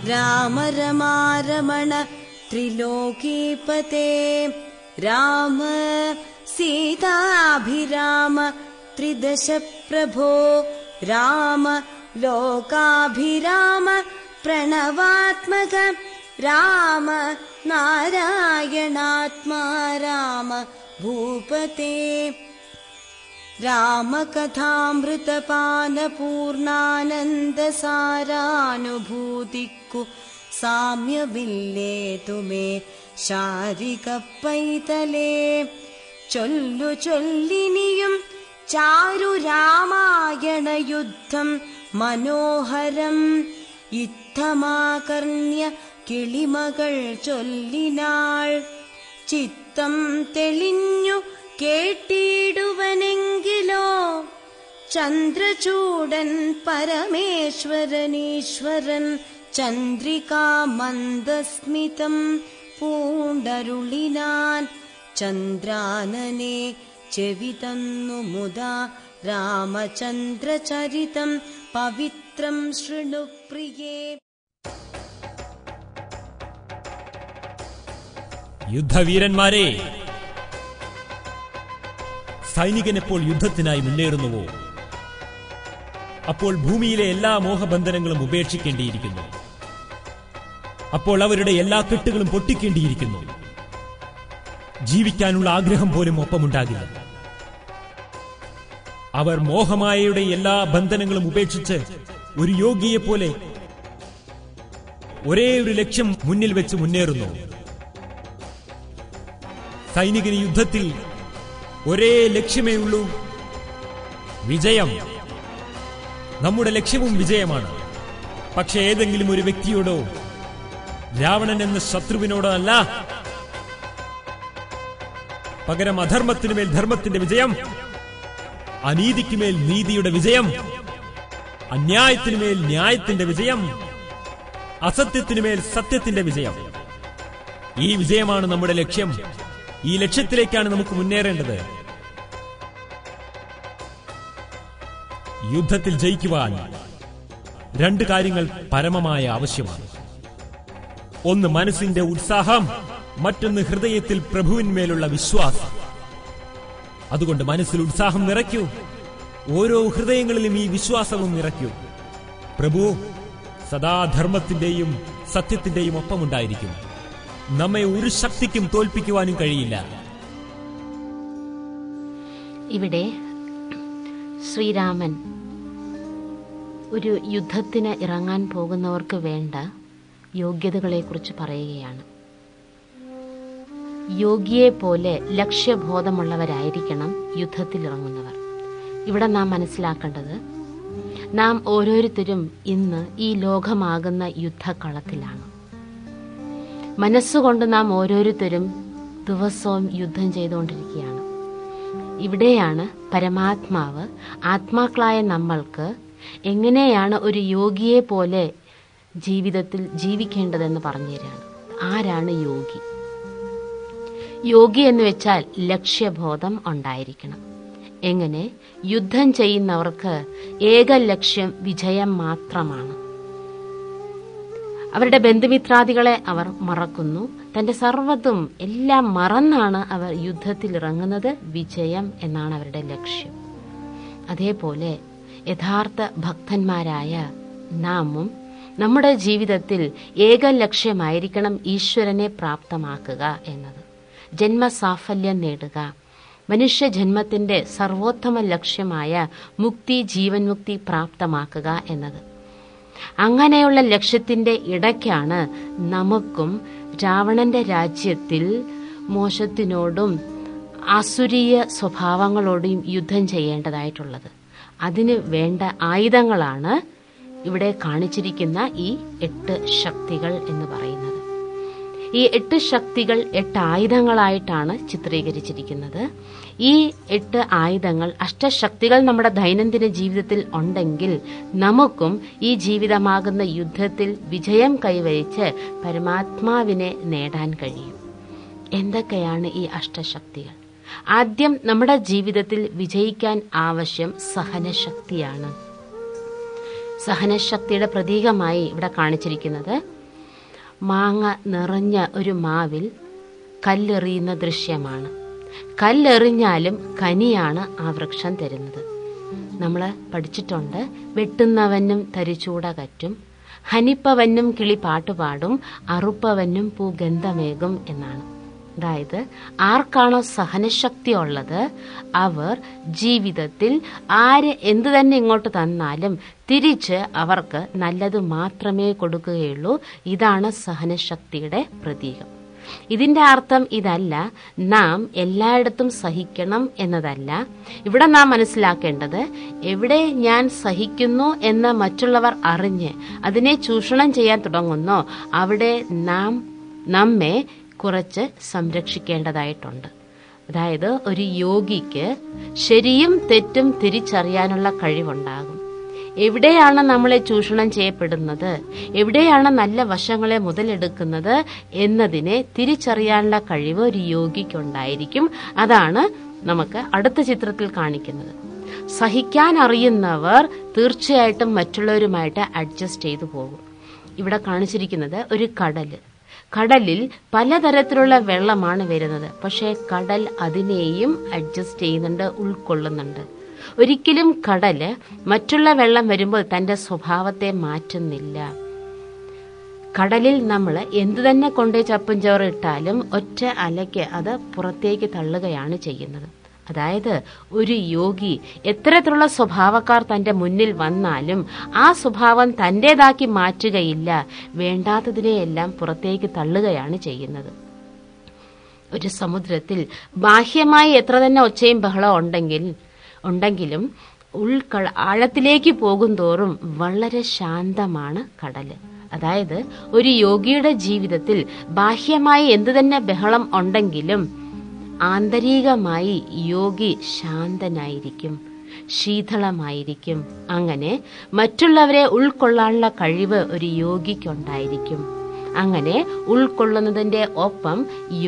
രാമ രമാരമണ ത്രിലോകീപതേ രാമ സീതാഭിരാമ ത്രിദശ പ്രഭോ രാമ ലോകാഭിരാമ പ്രണവാത്മക രാമ നാരായണാത്മാ രാമ ഭൂപതേ രാമകഥാമൃതപാനപൂർണാനന്ദസാരാനുഭൂതിക്കു സാമ്യമില്ലേതുമേ ശാരിക പൈതലേ ചൊല്ലു ചൊല്ലിനിയും ചാരു രാമായണ യുദ്ധം മനോഹരം യുദ്ധമാകർണ്യ കിളിമകൾ ചൊല്ലിനാൾ ചിത്തം തെളിഞ്ഞു കേട്ടിടുവനെങ്കിലോ ചന്ദ്രചൂടൻ പരമേശ്വരനീശ്വരൻ ചന്ദ്രികാമന്ദസ്മിതം പൂണ്ടരുളിനാൻ ചന്ദ്രാനനെ ചെവിതന്നു മുദാ രാമചന്ദ്രചരിതം പവിത്രം ശൃണുപ്രിയേ. യുദ്ധവീരന്മാരെ, സൈനികനെപ്പോൾ യുദ്ധത്തിനായി മുന്നേറുന്നുവോ അപ്പോൾ ഭൂമിയിലെ എല്ലാ മോഹബന്ധനങ്ങളും ഉപേക്ഷിക്കേണ്ടിയിരിക്കുന്നു. അപ്പോൾ അവരുടെ എല്ലാ കെട്ടുകളും പൊട്ടിക്കേണ്ടിയിരിക്കുന്നു. ജീവിക്കാനുള്ള ആഗ്രഹം പോലും ഒപ്പമുണ്ടാകില്ല. അവർ മോഹമായയുടെ എല്ലാ ബന്ധനങ്ങളും ഉപേക്ഷിച്ച് ഒരു യോഗിയെപ്പോലെ ഒരേ ഒരു ലക്ഷ്യം മുന്നിൽ വെച്ച് മുന്നേറുന്നു. സൈനികന് യുദ്ധത്തിൽ ഒരേ ലക്ഷ്യമേ ഉള്ളൂ, വിജയം. നമ്മുടെ ലക്ഷ്യവും വിജയമാണ്. പക്ഷെ ഏതെങ്കിലും ഒരു വ്യക്തിയോടോ രാവണൻ എന്ന ശത്രുവിനോടോ അല്ല. പകരം അധർമ്മത്തിനുമേൽ ധർമ്മത്തിന്റെ വിജയം, അനീതിക്കുമേൽ നീതിയുടെ വിജയം, അന്യായത്തിനുമേൽ ന്യായത്തിന്റെ വിജയം, അസത്യത്തിനുമേൽ സത്യത്തിന്റെ വിജയം. ഈ വിജയമാണ് നമ്മുടെ ലക്ഷ്യം. ഈ ലക്ഷ്യത്തിലേക്കാണ് നമുക്ക് മുന്നേറേണ്ടത്. യുദ്ധത്തിൽ ജയിക്കുവാൻ രണ്ട് കാര്യങ്ങൾ പരമമായ ആവശ്യമാണ്. ഒന്ന് മനസ്സിന്റെ ഉത്സാഹം, മറ്റൊന്ന് ഹൃദയത്തിൽ പ്രഭുവിന്മേലുള്ള വിശ്വാസം. അതുകൊണ്ട് മനസ്സിൽ ഉത്സാഹം നിറയ്ക്കൂ, ഓരോ ഹൃദയങ്ങളിലും ഈ വിശ്വാസവും നിറയ്ക്കൂ. പ്രഭു സദാ ധർമ്മത്തിന്റെയും സത്യത്തിന്റെയും ഒപ്പമുണ്ടായിരിക്കും. നമ്മെ ഒരു ശക്തിക്കും തോൽപ്പിക്കുവാനും കഴിയില്ല. ഇവിടെ ശ്രീരാമൻ ഒരു യുദ്ധത്തിന് ഇറങ്ങാൻ പോകുന്നവർക്ക് വേണ്ട യോഗ്യതകളെക്കുറിച്ച് പറയുകയാണ്. യോഗിയെ പോലെ ലക്ഷ്യബോധമുള്ളവരായിരിക്കണം യുദ്ധത്തിലിറങ്ങുന്നവർ. ഇവിടെ നാം മനസ്സിലാക്കേണ്ടത്, നാം ഓരോരുത്തരും ഇന്ന് ഈ ലോകമാകുന്ന യുദ്ധക്കളത്തിലാണ്. മനസ്സുകൊണ്ട് നാം ഓരോരുത്തരും ദിവസവും യുദ്ധം ചെയ്തുകൊണ്ടിരിക്കുകയാണ്. ഇവിടെയാണ് പരമാത്മാവ് ആത്മാക്കളായ നമ്മൾക്ക് എങ്ങനെയാണ് ഒരു യോഗിയെ പോലെ ജീവിതത്തിൽ ജീവിക്കേണ്ടതെന്ന് പറഞ്ഞു തരാണ്. ആരാണ് യോഗി? യോഗി എന്ന് വെച്ചാൽ ലക്ഷ്യബോധം ഉണ്ടായിരിക്കണം. എങ്ങനെ? യുദ്ധം ചെയ്യുന്നവർക്ക് ഏക ലക്ഷ്യം വിജയം മാത്രമാണ്. അവരുടെ ബന്ധുമിത്രാദികളെ അവർ മറക്കുന്നു. തന്റെ സർവ്വതും എല്ലാം മറന്നാണ് അവർ യുദ്ധത്തിൽ ഇറങ്ങുന്നത്. വിജയം എന്നാണ് അവരുടെ ലക്ഷ്യം. അതേപോലെ യഥാർത്ഥ ഭക്തന്മാരായ നാമും നമ്മുടെ ജീവിതത്തിൽ ഏക ലക്ഷ്യമായിരിക്കണം ഈശ്വരനെ പ്രാപ്തമാക്കുക എന്നത്. ജന്മസാഫല്യം നേടുക, മനുഷ്യജന്മത്തിന്റെ സർവോത്തമ ലക്ഷ്യമായ മുക്തി, ജീവൻ മുക്തി പ്രാപ്തമാക്കുക എന്നത്. അങ്ങനെയുള്ള ലക്ഷ്യത്തിന്റെ ഇടയ്ക്കാണ് നമുക്കും രാവണന്റെ രാജ്യത്തിൽ മോശത്തിനോടും ആസുരീയ സ്വഭാവങ്ങളോടും യുദ്ധം ചെയ്യേണ്ടതായിട്ടുള്ളത്. അതിന് വേണ്ട ആയുധങ്ങളാണ് ഇവിടെ കാണിച്ചിരിക്കുന്ന ഈ 8 ശക്തികൾ എന്ന് പറയുന്നത്. ഈ 8 ശക്തികൾ 8 ആയുധങ്ങളായിട്ടാണ് ചിത്രീകരിച്ചിരിക്കുന്നത്. ഈ 8 ആയുധങ്ങൾ, അഷ്ടശക്തികൾ നമ്മുടെ ദൈനംദിന ജീവിതത്തിൽ ഉണ്ടെങ്കിൽ നമുക്കും ഈ ജീവിതമാകുന്ന യുദ്ധത്തിൽ വിജയം കൈവരിച്ച് പരമാത്മാവിനെ നേടാൻ കഴിയും. എന്തൊക്കെയാണ് ഈ അഷ്ടശക്തികൾ? ആദ്യം നമ്മുടെ ജീവിതത്തിൽ വിജയിക്കാൻ ആവശ്യം സഹനശക്തിയാണ്. സഹനശക്തിയുടെ പ്രതീകമായി ഇവിടെ കാണിച്ചിരിക്കുന്നത് മാങ്ങ നിറഞ്ഞ ഒരു മാവിൽ കല്ലെറിയുന്ന ദൃശ്യമാണ്. കല്ലെറിഞ്ഞാലും കനിയാണ് ആ വൃക്ഷം തരുന്നത്. നമ്മൾ പഠിച്ചിട്ടുണ്ട്, വെട്ടുന്നവനും തരിച്ചൂട കറ്റും, ഹനിപ്പവനും കിളി പാട്ടുപാടും, അറുപ്പവനും പൂഗന്ധമേകും എന്നാണ്. അതായത് ആർക്കാണോ സഹനശക്തി ഉള്ളത് അവർ ജീവിതത്തിൽ ആര് എന്തു തന്നെ ഇങ്ങോട്ട് തന്നാലും തിരിച്ച് അവർക്ക് നല്ലത് മാത്രമേ കൊടുക്കുകയുള്ളൂ. ഇതാണ് സഹനശക്തിയുടെ പ്രതീകം. ഇതിന്റെ അർത്ഥം ഇതല്ല, നാം എല്ലായിടത്തും സഹിക്കണം എന്നതല്ല. ഇവിടെ നാം മനസ്സിലാക്കേണ്ടത്, എവിടെ ഞാൻ സഹിക്കുന്നു എന്ന് മറ്റുള്ളവർ അറിഞ്ഞ് അതിനെ ചൂഷണം ചെയ്യാൻ തുടങ്ങുന്നോ അവിടെ നാം നമ്മെ കുറച്ച് സംരക്ഷിക്കേണ്ടതായിട്ടുണ്ട്. അതായത് ഒരു യോഗിക്ക് ശരിയും തെറ്റും തിരിച്ചറിയാനുള്ള കഴിവുണ്ടാകും. എവിടെയാണ് നമ്മളെ ചൂഷണം ചെയ്യപ്പെടുന്നത്, എവിടെയാണ് നല്ല വശങ്ങളെ മുതലെടുക്കുന്നത് എന്നതിനെ തിരിച്ചറിയാനുള്ള കഴിവ് ഒരു യോഗിക്കുണ്ടായിരിക്കും. അതാണ് നമുക്ക് അടുത്ത ചിത്രത്തിൽ കാണിക്കുന്നത്. സഹിക്കാൻ അറിയുന്നവർ തീർച്ചയായിട്ടും മറ്റുള്ളവരുമായിട്ട് അഡ്ജസ്റ്റ് ചെയ്തു പോകും. ഇവിടെ കാണിച്ചിരിക്കുന്നത് ഒരു കടലിൽ പലതരത്തിലുള്ള വെള്ളമാണ് വരുന്നത്. പക്ഷേ കടൽ അതിനെയും അഡ്ജസ്റ്റ് ചെയ്യുന്നുണ്ട്, ഉൾക്കൊള്ളുന്നുണ്ട്. ഒരിക്കലും കടല് മറ്റുള്ള വെള്ളം വരുമ്പോൾ തന്റെ സ്വഭാവത്തെ മാറ്റുന്നില്ല. കടലിൽ നമ്മൾ എന്തു തന്നെ കൊണ്ടേ ചപ്പും ചോറ് ഇട്ടാലും ഒറ്റ അലയ്ക്ക് അത് പുറത്തേക്ക് തള്ളുകയാണ് ചെയ്യുന്നത്. അതായത് ഒരു യോഗി എത്തരത്തിലുള്ള സ്വഭാവക്കാർ തന്റെ മുന്നിൽ വന്നാലും ആ സ്വഭാവം തന്റേതാക്കി മാറ്റുകയില്ല, വേണ്ടാത്തതിനെയെല്ലാം പുറത്തേക്ക് തള്ളുകയാണ് ചെയ്യുന്നത്. ഒരു സമുദ്രത്തിൽ ബാഹ്യമായി എത്ര തന്നെ ഒച്ചയും ബഹളവും ഉണ്ടെങ്കിലും ആഴത്തിലേക്ക് പോകും തോറും വളരെ ശാന്തമാണ് കടല്. അതായത് ഒരു യോഗിയുടെ ജീവിതത്തിൽ ബാഹ്യമായി എന്തു തന്നെ ബഹളം ഉണ്ടെങ്കിലും ആന്തരികമായി യോഗി ശാന്തനായിരിക്കും, ശീതളമായിരിക്കും. അങ്ങനെ മറ്റുള്ളവരെ ഉൾക്കൊള്ളാനുള്ള കഴിവ് ഒരു യോഗിക്കുണ്ടായിരിക്കും. അങ്ങനെ ഉൾക്കൊള്ളുന്നതിന്റെ ഒപ്പം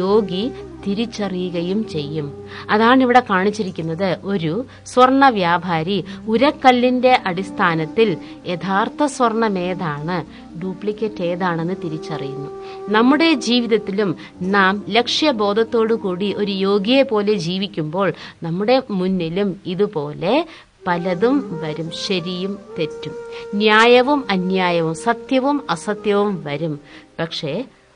യോഗി തിരിച്ചറിയുകയും ചെയ്യും. അതാണ് ഇവിടെ കാണിച്ചിരിക്കുന്നത്. ഒരു സ്വർണ വ്യാപാരി ഉരക്കല്ലിന്റെ അടിസ്ഥാനത്തിൽ യഥാർത്ഥ സ്വർണം ഏതാണ്, ഡ്യൂപ്ലിക്കേറ്റ് ഏതാണെന്ന് തിരിച്ചറിയുന്നു. നമ്മുടെ ജീവിതത്തിലും നാം ലക്ഷ്യബോധത്തോടു കൂടി ഒരു യോഗിയെ പോലെ ജീവിക്കുമ്പോൾ നമ്മുടെ മുന്നിലും ഇതുപോലെ പലതും വരും. ശരിയും തെറ്റും, ന്യായവും അന്യായവും, സത്യവും അസത്യവും വരും. പക്ഷേ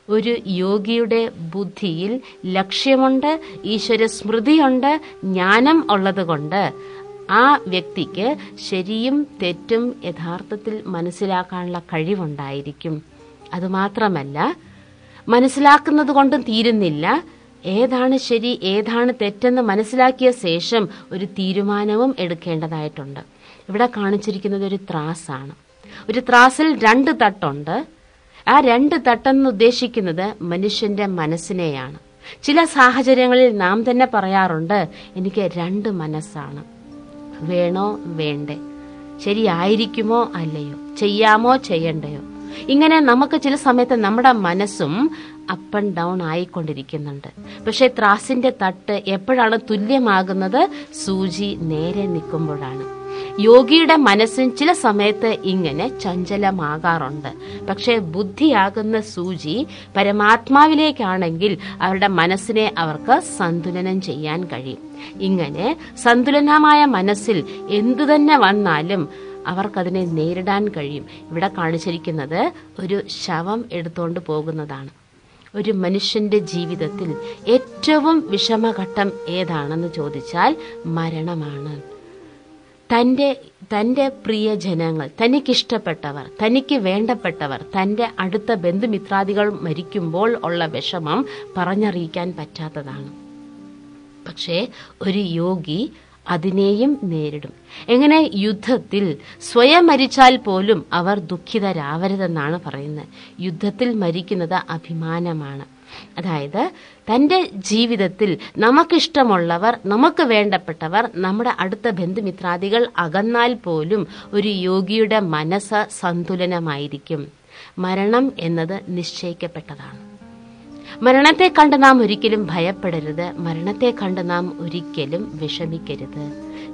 ഒരു യോഗിയുടെ ബുദ്ധിയിൽ ലക്ഷ്യമുണ്ട്, ഈശ്വര സ്മൃതിയുണ്ട്, ജ്ഞാനം ഉള്ളതുകൊണ്ട് ആ വ്യക്തിക്ക് ശരിയും തെറ്റും യഥാർത്ഥത്തിൽ മനസ്സിലാക്കാനുള്ള കഴിവുണ്ടായിരിക്കും. അതുമാത്രമല്ല, മനസ്സിലാക്കുന്നത് കൊണ്ടും തീരുന്നില്ല. ഏതാണ് ശരി ഏതാണ് തെറ്റെന്ന് മനസ്സിലാക്കിയ ശേഷം ഒരു തീരുമാനവും എടുക്കേണ്ടതായിട്ടുണ്ട്. ഇവിടെ കാണിച്ചിരിക്കുന്നത് ഒരു ത്രാസാണ്. ഒരു ത്രാസിൽ 2 തട്ടുണ്ട്. ആ 2 തട്ടെന്ന് ഉദ്ദേശിക്കുന്നത് മനുഷ്യന്റെ മനസ്സിനെയാണ്. ചില സാഹചര്യങ്ങളിൽ നാം തന്നെ പറയാറുണ്ട്, എനിക്ക് 2 മനസ്സാണ്. വേണോ വേണ്ടേ, ശരിയായിരിക്കുമോ അല്ലയോ, ചെയ്യാമോ ചെയ്യണ്ടയോ. ഇങ്ങനെ നമുക്ക് ചില സമയത്ത് നമ്മുടെ മനസ്സും അപ്പ് ആൻഡ് ഡൗൺ ആയിക്കൊണ്ടിരിക്കുന്നുണ്ട്. പക്ഷെ ത്രാസിന്റെ തട്ട് എപ്പോഴാണ് തുല്യമാകുന്നത്? സൂചി നേരെ നിൽക്കുമ്പോഴാണ്. യോഗിയുടെ മനസ്സിൻ ചില സമയത്ത് ഇങ്ങനെ ചഞ്ചലമാകാറുണ്ട്. പക്ഷെ ബുദ്ധിയാകുന്ന സൂചി പരമാത്മാവിലേക്കാണെങ്കിൽ അവരുടെ മനസ്സിനെ അവർക്ക് സന്തുലനം ചെയ്യാൻ കഴിയും. ഇങ്ങനെ സന്തുലനമായ മനസ്സിൽ എന്തു തന്നെ വന്നാലും അവർക്കതിനെ നേരിടാൻ കഴിയും. ഇവിടെ കാണിച്ചിരിക്കുന്നത് ഒരു ശവം എടുത്തുകൊണ്ട് പോകുന്നതാണ്. ഒരു മനുഷ്യന്റെ ജീവിതത്തിൽ ഏറ്റവും വിഷമഘട്ടം ഏതാണെന്ന് ചോദിച്ചാൽ മരണമാണ്. തന്റെ പ്രിയജനങ്ങൾ, തനിക്കിഷ്ടപ്പെട്ടവർ, തനിക്ക് വേണ്ടപ്പെട്ടവർ, തന്റെ അടുത്ത ബന്ധുമിത്രാദികൾ മരിക്കുമ്പോൾ ഉള്ള വിഷമം പറഞ്ഞറിയിക്കാൻ പറ്റാത്തതാണ്. പക്ഷേ ഒരു യോഗി അതിനെയും നേരിടും. എങ്ങനെ? യുദ്ധത്തിൽ സ്വയം മരിച്ചാൽ പോലും അവർ ദുഃഖിതരാവരുതെന്നാണ് പറയുന്നത്. യുദ്ധത്തിൽ മരിക്കുന്നത് അഭിമാനമാണ്. അതായത് തന്റെ ജീവിതത്തിൽ നമുക്കിഷ്ടമുള്ളവർ, നമുക്ക് വേണ്ടപ്പെട്ടവർ, നമ്മുടെ അടുത്ത ബന്ധുമിത്രാദികൾ അകന്നാൽ പോലും ഒരു യോഗിയുടെ മനസ്സ് സന്തുലനമായിരിക്കും. മരണം എന്നത് നിശ്ചയിക്കപ്പെട്ടതാണ്. മരണത്തെ കണ്ട് നാം ഒരിക്കലും ഭയപ്പെടരുത്. മരണത്തെ കണ്ട് നാം ഒരിക്കലും വിഷമിക്കരുത്.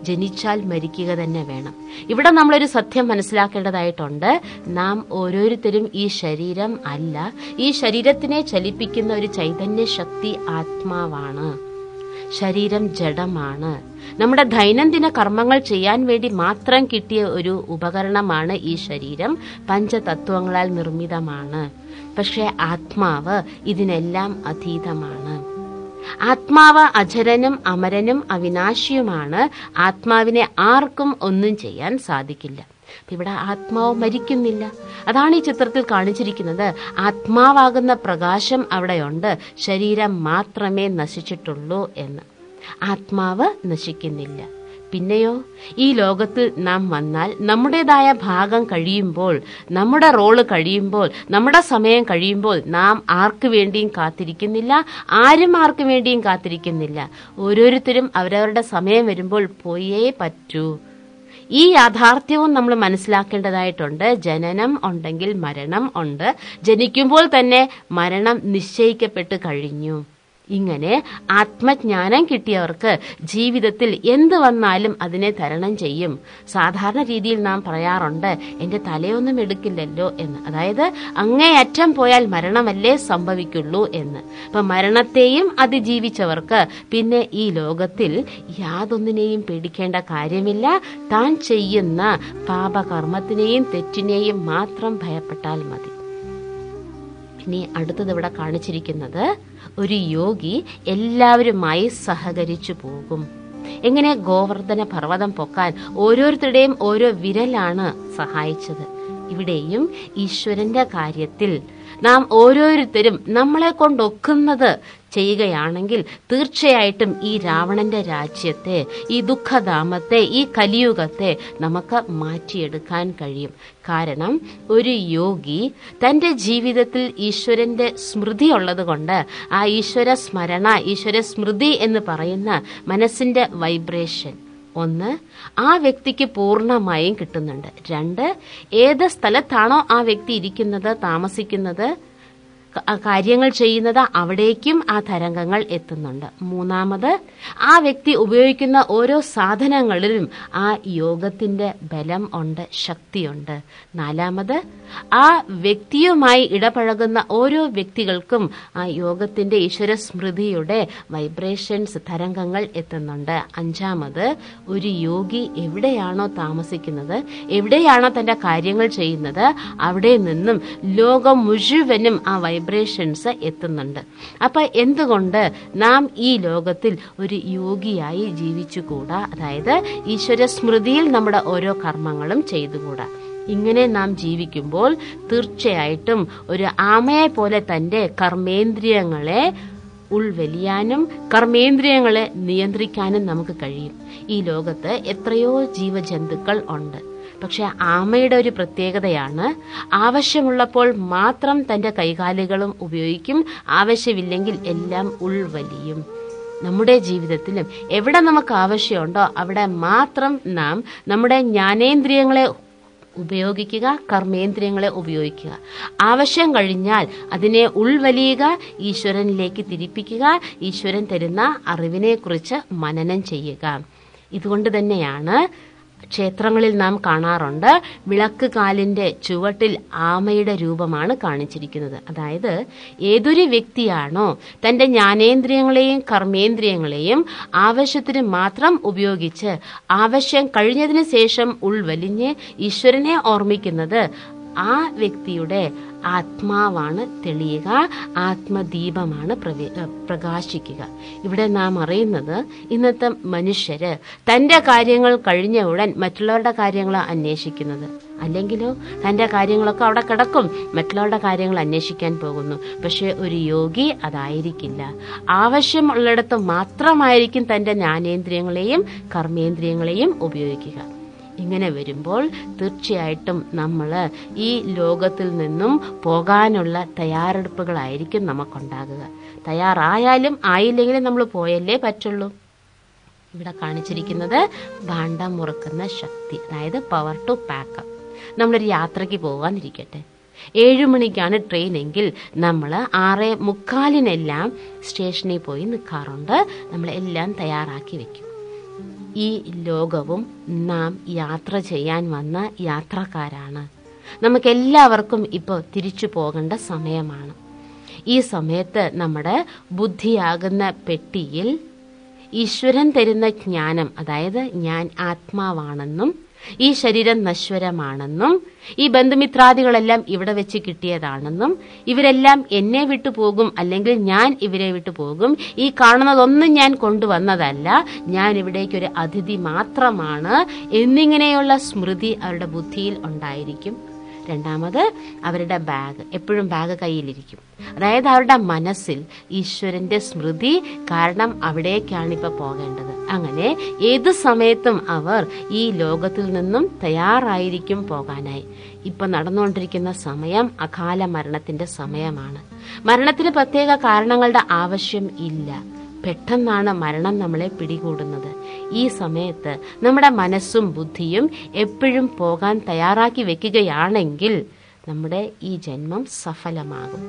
ജനിച്ചാൽ മരിക്കുക തന്നെ വേണം. ഇവിടെ നമ്മളൊരു സത്യം മനസ്സിലാക്കേണ്ടതായിട്ടുണ്ട്. നാം ഓരോരുത്തരും ഈ ശരീരം അല്ല. ഈ ശരീരത്തിനെ ചലിപ്പിക്കുന്ന ഒരു ചൈതന്യ ശക്തി ആത്മാവാണ്. ശരീരം ജഡമാണ്. നമ്മുടെ ദൈനംദിന കർമ്മങ്ങൾ ചെയ്യാൻ വേണ്ടി മാത്രം കിട്ടിയ ഒരു ഉപകരണമാണ് ഈ ശരീരം. പഞ്ചതത്വങ്ങളാൽ നിർമ്മിതമാണ്. പക്ഷെ ആത്മാവ് ഇതിനെല്ലാം അതീതമാണ്. ആത്മാവ് അജരനും അമരനും അവിനാശിയുമാണ്. ആത്മാവിനെ ആർക്കും ഒന്നും ചെയ്യാൻ സാധിക്കില്ല. ഇവിടെ ആത്മാവ് മരിക്കുന്നില്ല. അതാണ് ഈ ചിത്രത്തിൽ കാണിച്ചിരിക്കുന്നത്. ആത്മാവാകുന്ന പ്രകാശം അവിടെയുണ്ട്. ശരീരം മാത്രമേ നശിച്ചിട്ടുള്ളൂ എന്ന്. ആത്മാവ് നശിക്കുന്നില്ല. പിന്നെയോ ഈ ലോകത്തിൽ നാം വന്നാൽ നമ്മുടേതായ ഭാഗം കഴിയുമ്പോൾ, നമ്മുടെ റോള് കഴിയുമ്പോൾ, നമ്മുടെ സമയം കഴിയുമ്പോൾ നാം ആർക്കു വേണ്ടിയും കാത്തിരിക്കുന്നില്ല. ആരും ആർക്കു വേണ്ടിയും കാത്തിരിക്കുന്നില്ല. ഓരോരുത്തരും അവരവരുടെ സമയം വരുമ്പോൾ പോയേ പറ്റൂ. ഈ യാഥാർത്ഥ്യവും നമ്മൾ മനസ്സിലാക്കേണ്ടതായിട്ടുണ്ട്. ജനനം ഉണ്ടെങ്കിൽ മരണം ഉണ്ട്. ജനിക്കുമ്പോൾ തന്നെ മരണം നിശ്ചയിക്കപ്പെട്ട് കഴിഞ്ഞു. ഇങ്ങനെ ആത്മജ്ഞാനം കിട്ടിയവർക്ക് ജീവിതത്തിൽ എന്ത് വന്നാലും അതിനെ തരണം ചെയ്യും. സാധാരണ രീതിയിൽ നാം പറയാറുണ്ട്, എന്റെ തലയൊന്നും എടുക്കില്ലല്ലോ എന്ന്. അതായത് അങ്ങേയറ്റം പോയാൽ മരണമല്ലേ സംഭവിക്കുള്ളൂ എന്ന്. അപ്പൊ മരണത്തെയും അതിജീവിച്ചവർക്ക് പിന്നെ ഈ ലോകത്തിൽ യാതൊന്നിനെയും പേടിക്കേണ്ട കാര്യമില്ല. താൻ ചെയ്യുന്ന പാപകർമ്മത്തിനെയും തെറ്റിനെയും മാത്രം ഭയപ്പെട്ടാൽ മതി. ഇനി അടുത്തത് ഇവിടെ കാണിച്ചിരിക്കുന്നത്, ഒരു യോഗി എല്ലാവരുമായി സഹകരിച്ചു പോകും. എങ്ങനെ ഗോവർദ്ധന പർവ്വതം പൊക്കാൻ ഓരോരുത്തരുടെയും ഓരോ വിരലാണ് സഹായിച്ചത്. ഇവിടെയും ഈശ്വരന്റെ കാര്യത്തിൽ നാം ഓരോരുത്തരും നമ്മളെ കൊണ്ടൊക്കുന്നത് ചെയ്യുകയാണെങ്കിൽ തീർച്ചയായിട്ടും ഈ രാവണന്റെ രാജ്യത്തെ, ഈ ദുഃഖധാമത്തെ, ഈ കലിയുഗത്തെ നമുക്ക് മാറ്റിയെടുക്കാൻ കഴിയും. കാരണം ഒരു യോഗി തന്റെ ജീവിതത്തിൽ ഈശ്വരന്റെ സ്മൃതി ഉള്ളത് കൊണ്ട് ആ ഈശ്വര സ്മരണ, ഈശ്വര സ്മൃതി എന്ന് പറയുന്ന മനസ്സിന്റെ വൈബ്രേഷൻ ഒന്ന് ആ വ്യക്തിക്ക് പൂർണ്ണമായും കിട്ടുന്നുണ്ട്. രണ്ട്, ഏത് സ്ഥലത്താണോ ആ വ്യക്തി ഇരിക്കുന്നത്, താമസിക്കുന്നത്, കാര്യങ്ങൾ ചെയ്യുന്നത്, അവിടേക്കും ആ തരംഗങ്ങൾ എത്തുന്നുണ്ട്. മൂന്നാമത്, ആ വ്യക്തി ഉപയോഗിക്കുന്ന ഓരോ സാധനങ്ങളിലും ആ യോഗത്തിന്റെ ബലം ഉണ്ട്, ശക്തിയുണ്ട്. നാലാമത്, ആ വ്യക്തിയുമായി ഇടപഴകുന്ന ഓരോ വ്യക്തികൾക്കും ആ യോഗത്തിന്റെ ഈശ്വര സ്മൃതിയുടെ വൈബ്രേഷൻസ്, തരംഗങ്ങൾ എത്തുന്നുണ്ട്. അഞ്ചാമത്, ഒരു യോഗി എവിടെയാണോ താമസിക്കുന്നത്, എവിടെയാണോ തന്റെ കാര്യങ്ങൾ ചെയ്യുന്നത്, അവിടെ നിന്നും ലോകം മുഴുവനും ആ വൈബ്രേഷൻസ് എത്തുന്നുണ്ട്. അപ്പൊ എന്തുകൊണ്ട് നാം ഈ ലോകത്തിൽ ഒരു യോഗിയായി ജീവിച്ചുകൂടാ? അതായത് ഈശ്വര സ്മൃതിയിൽ നമ്മുടെ ഓരോ കർമ്മങ്ങളും ചെയ്തുകൂടാ? ഇങ്ങനെ നാം ജീവിക്കുമ്പോൾ തീർച്ചയായിട്ടും ഒരു ആമയെ പോലെ തന്റെ കർമ്മേന്ദ്രിയങ്ങളെ ഉൾവലിയാനും കർമ്മേന്ദ്രിയങ്ങളെ നിയന്ത്രിക്കാനും നമുക്ക് കഴിയും. ഈ ലോകത്ത് എത്രയോ ജീവജന്തുക്കൾ ഉണ്ട്. പക്ഷെ ആമയുടെ ഒരു പ്രത്യേകതയാണ്, ആവശ്യമുള്ളപ്പോൾ മാത്രം തന്റെ കൈകാലുകളും ഉപയോഗിക്കും, ആവശ്യമില്ലെങ്കിൽ എല്ലാം ഉൾവലിയും. നമ്മുടെ ജീവിതത്തിലും എവിടെ നമുക്ക് ആവശ്യമുണ്ടോ അവിടെ മാത്രം നാം നമ്മുടെ ജ്ഞാനേന്ദ്രിയങ്ങളെ ഉപയോഗിക്കുക, കർമ്മേന്ദ്രിയങ്ങളെ ഉപയോഗിക്കുക. ആവശ്യം കഴിഞ്ഞാൽ അതിനെ ഉൾവലിയുക, ഈശ്വരനിലേക്ക് തിരിപ്പിക്കുക, ഈശ്വരൻ തരുന്ന അറിവിനെക്കുറിച്ച് മനനം ചെയ്യുക. ഇതുകൊണ്ട് തന്നെയാണ് ക്ഷേത്രങ്ങളിൽ നാം കാണാറുണ്ട്, വിളക്ക് കാലിന്റെ ചുവട്ടിൽ ആമയുടെ രൂപമാണ് കാണിച്ചിരിക്കുന്നത്. അതായത് ഏതൊരു വ്യക്തിയാണോ തന്റെ ജ്ഞാനേന്ദ്രിയങ്ങളെയും കർമ്മേന്ദ്രിയങ്ങളെയും ആവശ്യത്തിന് മാത്രം ഉപയോഗിച്ച് ആവശ്യം കഴിഞ്ഞതിന് ശേഷം ഉൾവലിഞ്ഞ് ഈശ്വരനെ ഓർമ്മിക്കുന്നത്, ആ വ്യക്തിയുടെ ആത്മാവാണ് തെളിയുക, ആത്മദീപമാണ് പ്രകാശിക്കുക. ഇവിടെ നാം അറിയുന്നത്, ഇന്നത്തെ മനുഷ്യര് തന്റെ കാര്യങ്ങൾ കഴിഞ്ഞ ഉടൻ മറ്റുള്ളവരുടെ കാര്യങ്ങൾ അന്വേഷിക്കുന്നത്. അല്ലെങ്കിലോ തന്റെ കാര്യങ്ങളൊക്കെ അവിടെ കിടക്കും, മറ്റുള്ളവരുടെ കാര്യങ്ങൾ അന്വേഷിക്കാൻ പോകുന്നു. പക്ഷെ ഒരു യോഗി അതായിരിക്കില്ല. ആവശ്യമുള്ളിടത്ത് മാത്രമായിരിക്കും തന്റെ ജ്ഞാനേന്ദ്രിയങ്ങളെയും കർമ്മേന്ദ്രിയങ്ങളെയും ഉപയോഗിക്കുക. ഇങ്ങനെ വരുമ്പോൾ തീർച്ചയായിട്ടും നമ്മൾ ഈ ലോകത്തിൽ നിന്നും പോകാനുള്ള തയ്യാറെടുപ്പുകളായിരിക്കും നമുക്കുണ്ടാകുക. തയ്യാറായാലും ആയില്ലെങ്കിലും നമ്മൾ പോയല്ലേ പറ്റുള്ളൂ. ഇവിടെ കാണിച്ചിരിക്കുന്നത് ഭാണ്ഡം മുറുക്കുന്ന ശക്തി, അതായത് പവർ ടു പാക്ക്. നമ്മളൊരു യാത്രയ്ക്ക് പോകാനിരിക്കട്ടെ, 7 മണിക്കാണ് ട്രെയിനെങ്കിൽ നമ്മൾ 6:45 സ്റ്റേഷനിൽ പോയി നിൽക്കാറുണ്ട്. നമ്മളെല്ലാം തയ്യാറാക്കി വെക്കും. ഈ ലോകവും നാം യാത്ര ചെയ്യാൻ വന്ന യാത്രക്കാരാണ്. നമുക്കെല്ലാവർക്കും ഇപ്പോൾ തിരിച്ചു പോകേണ്ട സമയമാണ്. ഈ സമയത്ത് നമ്മുടെ ബുദ്ധിയാകുന്ന പെട്ടിയിൽ ഈശ്വരൻ തരുന്ന ജ്ഞാനം, അതായത് ഞാൻ ആത്മാവാണെന്നും ഈ ശരീരം നശ്വരമാണെന്നും ഈ ബന്ധുമിത്രാദികളെല്ലാം ഇവിടെ വെച്ച് കിട്ടിയതാണെന്നും ഇവരെല്ലാം എന്നെ വിട്ടു പോകും, അല്ലെങ്കിൽ ഞാൻ ഇവരെ വിട്ടു പോകും, ഈ കാണുന്നതൊന്നും ഞാൻ കൊണ്ടുവന്നതല്ല, ഞാൻ ഇവിടേക്കൊരു അതിഥി മാത്രമാണ് എന്നിങ്ങനെയുള്ള സ്മൃതി അവരുടെ ബുദ്ധിയിൽ ഉണ്ടായിരിക്കും. രണ്ടാമത് അവരുടെ ബാഗ്, എപ്പോഴും ബാഗ് കയ്യിലിരിക്കും. അതായത് അവരുടെ മനസ്സിൽ ഈശ്വരന്റെ സ്മൃതി, കാരണം അവിടേക്കാണ് ഇപ്പൊ പോകേണ്ടത്. അങ്ങനെ ഏത് സമയത്തും അവർ ഈ ലോകത്തിൽ നിന്നും തയ്യാറായിരിക്കും പോകാനായി. ഇപ്പൊ നടന്നുകൊണ്ടിരിക്കുന്ന സമയം അകാല മരണത്തിന്റെ സമയമാണ്. മരണത്തിന് പ്രത്യേക കാരണങ്ങളുടെ ആവശ്യം ഇല്ല. പെട്ടെന്നാണ് മരണം നമ്മളെ പിടികൂടുന്നത്. ഈ സമയത്ത് നമ്മുടെ മനസ്സും ബുദ്ധിയും എപ്പോഴും പോകാൻ തയ്യാറാക്കി വെക്കുകയാണെങ്കിൽ നമ്മുടെ ഈ ജന്മം സഫലമാകും.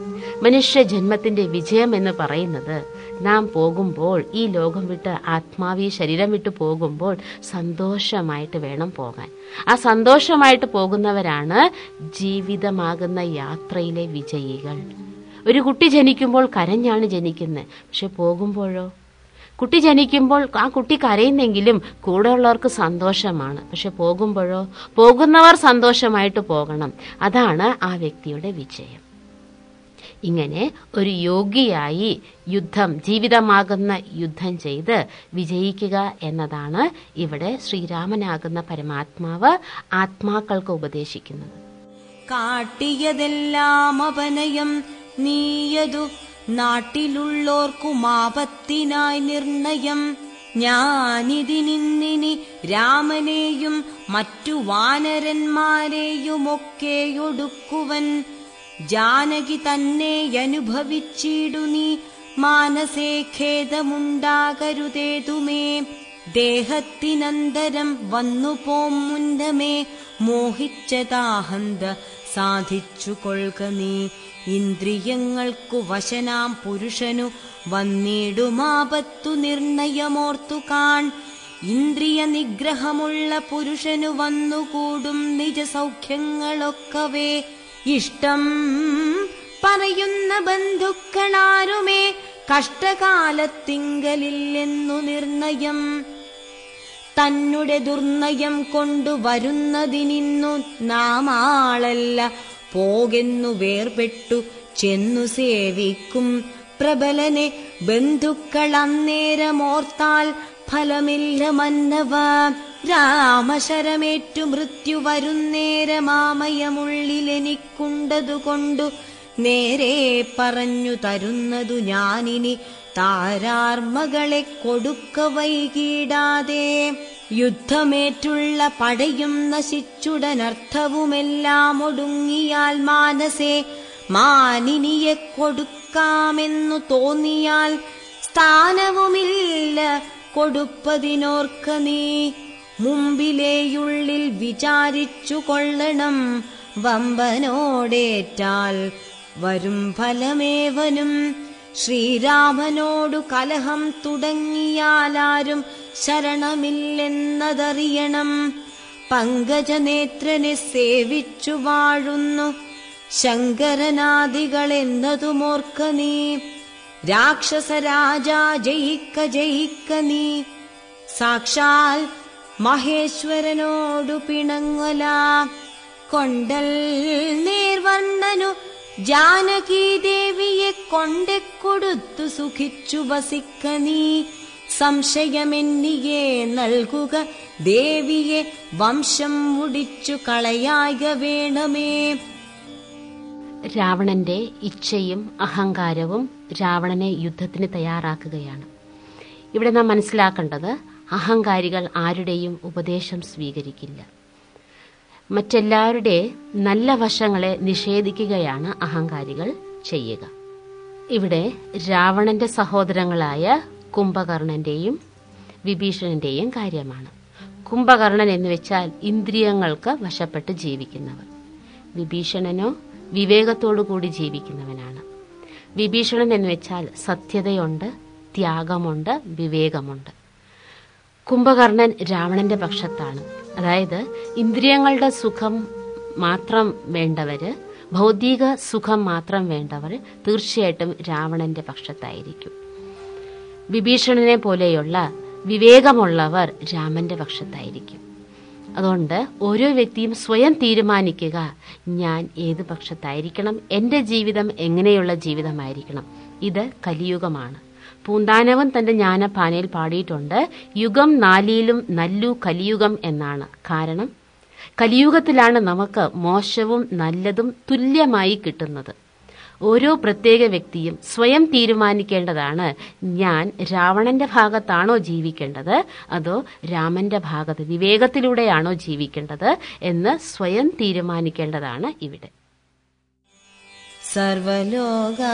മനുഷ്യ ജന്മത്തിന്റെ വിജയം എന്ന് പറയുന്നത് നാം പോകുമ്പോൾ, ഈ ലോകം വിട്ട് ആത്മാവി ശരീരം വിട്ട് പോകുമ്പോൾ സന്തോഷമായിട്ട് വേണം പോകാൻ. ആ സന്തോഷമായിട്ട് പോകുന്നവരാണ് ജീവിതമാകുന്ന യാത്രയിലെ വിജയികൾ. ഒരു കുട്ടി ജനിക്കുമ്പോൾ കരഞ്ഞാണ് ജനിക്കുന്നത്. പക്ഷെ പോകുമ്പോഴോ, കുട്ടി ജനിക്കുമ്പോൾ ആ കുട്ടി കരയുന്നെങ്കിലും കൂടെയുള്ളവർക്ക് സന്തോഷമാണ്. പക്ഷെ പോകുമ്പോഴോ, പോകുന്നവർ സന്തോഷമായിട്ട് പോകണം. അതാണ് ആ വ്യക്തിയുടെ വിജയം. ഇങ്ങനെ ഒരു യോഗിയായി യുദ്ധം, ജീവിതമാകുന്ന യുദ്ധം ചെയ്ത് വിജയിക്കുക എന്നതാണ് ഇവിടെ ശ്രീരാമനാകുന്ന പരമാത്മാവ് ആത്മാക്കൾക്ക് ഉപദേശിക്കുന്നത്. കാട്ടിയതെല്ലാം അപനയം നീയതു നാട്ടിലുള്ളോർക്കുമാപത്തിനായി നിർണയം. ഞാനിതിനിന്നിനി രാമനെയും മറ്റു വാനരന്മാരെയുമൊക്കെയൊടുക്കുവൻ. ജാനകി തന്നെ അനുഭവിച്ചിടു നീ, മാനസേ ഖേദമുണ്ടാകരുതേതുമേ. ദേഹത്തിനന്തരം വന്നുപോം മുന്നമേ, മോഹിച്ചതാഹന്ത സാധിച്ചു കൊള്ളുക നീ. ഇന്ദ്രിയങ്ങൾക്കു വശനാം പുരുഷനു വന്നിടുമാപത്തു നിർണയമോർത്തു കാൺ. ഇന്ദ്രിയ നിഗ്രഹമുള്ള പുരുഷനു വന്നുകൂടും നിജ സൗഖ്യങ്ങളൊക്കവേ. ഇഷ്ടം പറയുന്ന ബന്ധുക്കളാരുമേ കഷ്ടകാലത്തിങ്കലില്ലെന്നു നിർണയം. തന്നെ ദുർനയം കൊണ്ടുവരുന്നതിനിന്നു നാമാളല്ല, പോകെന്നു വേർപെട്ടു ചെന്നു സേവിക്കും പ്രബലനെ. ബന്ധുക്കൾ അന്നേരമോർത്താൽ ഫലമില്ല മന്നവ. രാമശരമേറ്റു മൃത്യു വരുന്നേരമാമയമുള്ളിലെനിക്കുണ്ടതുകൊണ്ടു നേരെ പറഞ്ഞു തരുന്നതു ഞാനിനി. താരാർമകളെ കൊടുക്ക വൈകിടാതെ. യുദ്ധമേറ്റുള്ള പടയും നശിച്ചുടനർത്ഥവുമെല്ലാം ഒടുങ്ങിയാൽ മാനസേ മാനിനിയെ കൊടുക്കാമെന്നു തോന്നിയാൽ സ്ഥാനവുമില്ല കൊടുപ്പതിനോർക്ക നീ. മുമ്പിലേയുള്ളിൽ വിചാരിച്ചു കൊള്ളണം, വമ്പനോടേറ്റാൽ വരും ഫലമേവനും. ശ്രീരാമനോടു കലഹം തുടങ്ങിയാലാരും ശരണമില്ലെന്നതറിയണം. പങ്കജനേത്രനെ സേവിച്ചു വാഴുന്നു ശങ്കരനാദികളെന്നതുമോർക്ക നീ. രാക്ഷസരാജാ ജയിക്ക ജയിക്ക നീ, സാക്ഷാൽ മഹേശ്വരനോടു പിണങ്ങല. കൊണ്ടൽ നേർവർണ്ണനു ജാനകീദേവിയെ കൊണ്ടെ കൊടുത്തു സുഖിച്ചു വസിക്ക നീ. സംശയമെന്നിയെ നൽകുക ദേവിയെ, വംശം മുടിച്ചു കളയായ വേണമേ. രാവണന്റെ ഇച്ഛയും അഹങ്കാരവും രാവണനെ യുദ്ധത്തിന് തയ്യാറാക്കുകയാണ്. ഇവിടെ നാം മനസ്സിലാക്കേണ്ടത്, അഹങ്കാരികൾ ആരുടെയും ഉപദേശം സ്വീകരിക്കില്ല. മറ്റെല്ലാവരുടെ നല്ല വശങ്ങളെ നിഷേധിക്കുകയാണ് അഹങ്കാരികൾ ചെയ്യുക. ഇവിടെ രാവണന്റെ സഹോദരങ്ങളായ കുംഭകർണന്റെയും വിഭീഷണന്റെയും കാര്യമാണ്. കുംഭകർണൻ എന്ന് വെച്ചാൽ ഇന്ദ്രിയങ്ങൾക്ക് വശപ്പെട്ട് ജീവിക്കുന്നവർ. വിഭീഷണനോ വിവേകത്തോടുകൂടി ജീവിക്കുന്നവനാണ്. വിഭീഷണൻ എന്ന് വെച്ചാൽ സത്യതയുണ്ട്, ത്യാഗമുണ്ട്, വിവേകമുണ്ട്. കുംഭകർണൻ രാവണന്റെ പക്ഷത്താണ്. അതായത് ഇന്ദ്രിയങ്ങളുടെ സുഖം മാത്രം വേണ്ടവര്, ഭൗതിക സുഖം മാത്രം വേണ്ടവർ തീർച്ചയായിട്ടും രാവണന്റെ പക്ഷത്തായിരിക്കും. വിഭീഷണനെ പോലെയുള്ള വിവേകമുള്ളവർ രാമന്റെ പക്ഷത്തായിരിക്കും. അതുകൊണ്ട് ഓരോ വ്യക്തിയും സ്വയം തീരുമാനിക്കുക, ഞാൻ ഏത് പക്ഷത്തായിരിക്കണം, എൻ്റെ ജീവിതം എങ്ങനെയുള്ള ജീവിതമായിരിക്കണം. ഇത് കലിയുഗമാണ്. പൂന്താനവൻ തന്റെ ജ്ഞാനപാനയിൽ പാടിയിട്ടുണ്ട്, യുഗം നാലിയിലും നല്ലു കലിയുഗം എന്നാണ്. കാരണം കലിയുഗത്തിലാണ് നമുക്ക് മോശവും നല്ലതും തുല്യമായി കിട്ടുന്നത്. ഓരോ പ്രത്യേക വ്യക്തിയും സ്വയം തീരുമാനിക്കേണ്ടതാണ്, ഞാൻ രാവണന്റെ ഭാഗത്താണോ ജീവിക്കേണ്ടത് അതോ രാമന്റെ ഭാഗത്ത് വിവേകത്തിലൂടെയാണോ ജീവിക്കേണ്ടത് എന്ന് സ്വയം തീരുമാനിക്കേണ്ടതാണ് ഇവിടെ. സർവലോകാനാം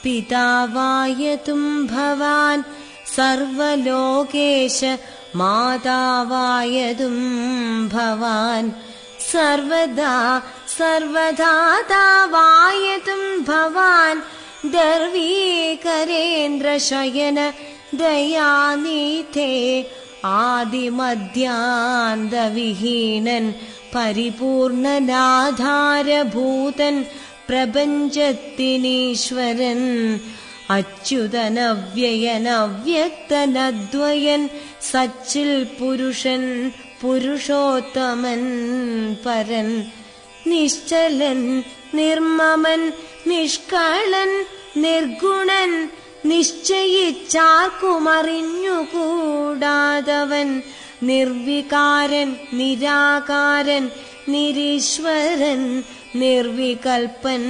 പിതാവായതും ഭവാൻ സർവലോകേശ മാതാവായതും ഭവാൻ സർവദാ സർവദാതാവായതും ഭവാൻ ദർവീകരേന്ദ്രശയന ദയാനിധേ ആദിമധ്യാന്തവിഹീനൻ പരിപൂർണനാധാരഭൂതൻ പ്രപഞ്ചത്തിനീശ്വരൻ അച്യുതനവ്യയനവ്യക്തനദ്വയൻ സച്ചിൽ പുരുഷൻ പുരുഷോത്തമൻ പരൻ നിശ്ചലൻ നിർമ്മമൻ നിഷ്കളൻ നിർഗുണൻ നിശ്ചയിച്ചാർക്കുമറിഞ്ഞുകൂടാതവൻ നിർവികാരൻ നിരാകാരൻ നിരീശ്വരൻ നിർവികൽപ്പൻ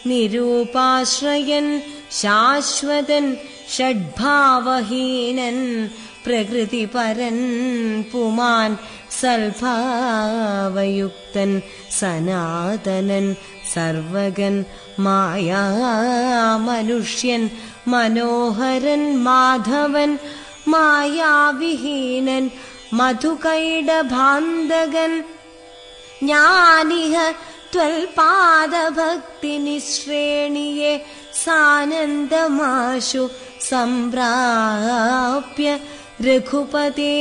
നിരൂപാശ്രയൻ ശാശ്വതൻ ഷഡ്ഭാവഹീനൻ പ്രകൃതിപരൻ പുമാൻ സൽഭാവയുക്തൻ സനാതനൻ സർവഗൻ മായാമനുഷ്യൻ മനോഹരൻ മാധവൻ മായാവിഹീനൻ മധുകൈടഭാന്തകൻ ജ്ഞാനിഹ ത്വൽപാദഭക്തിനിശ്രേണിയെ സാനന്ദമാശു സംപ്രാപ്യ രഘുപതേ